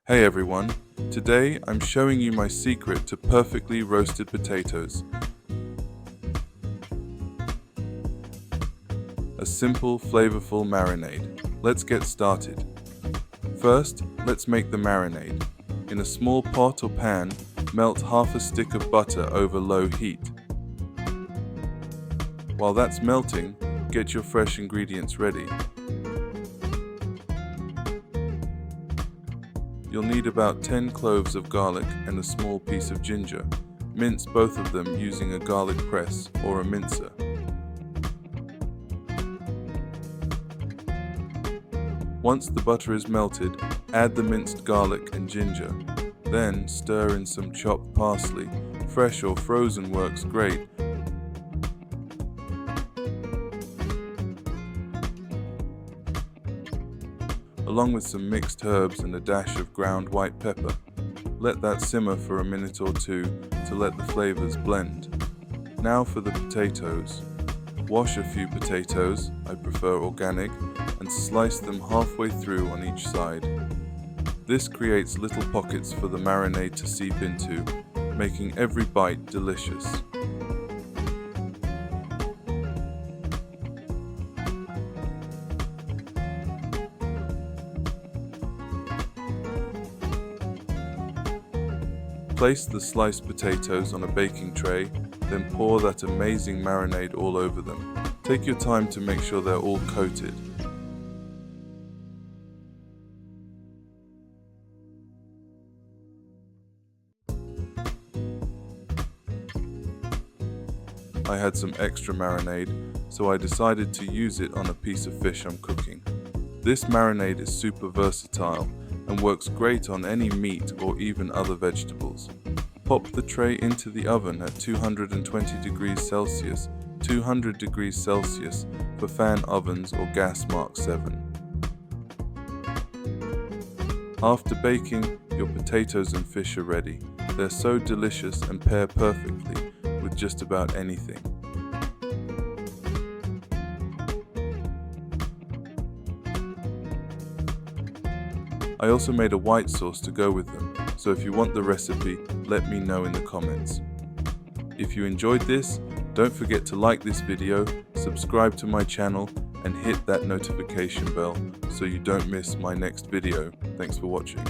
Hey everyone, today I'm showing you my secret to perfectly roasted potatoes. A simple, flavorful marinade. Let's get started. First, let's make the marinade. In a small pot or pan, melt half a stick of butter over low heat. While that's melting, get your fresh ingredients ready. You'll need about 10 cloves of garlic and a small piece of ginger. Mince both of them using a garlic press or a mincer. Once the butter is melted, add the minced garlic and ginger. Then stir in some chopped parsley. Fresh or frozen works great. Along with some mixed herbs and a dash of ground white pepper. Let that simmer for a minute or two to let the flavors blend. Now for the potatoes. Wash a few potatoes, I prefer organic, and slice them halfway through on each side. This creates little pockets for the marinade to seep into, making every bite delicious. Place the sliced potatoes on a baking tray, then pour that amazing marinade all over them. Take your time to make sure they're all coated. I had some extra marinade, so I decided to use it on a piece of fish I'm cooking. This marinade is super versatile and works great on any meat or even other vegetables. Pop the tray into the oven at 220 degrees Celsius, 200 degrees Celsius for fan ovens or gas Mark 7. After baking, your potatoes and fish are ready. They're so delicious and pair perfectly with just about anything. I also made a white sauce to go with them, so if you want the recipe, let me know in the comments. If you enjoyed this, don't forget to like this video, subscribe to my channel, and hit that notification bell so you don't miss my next video. Thanks for watching.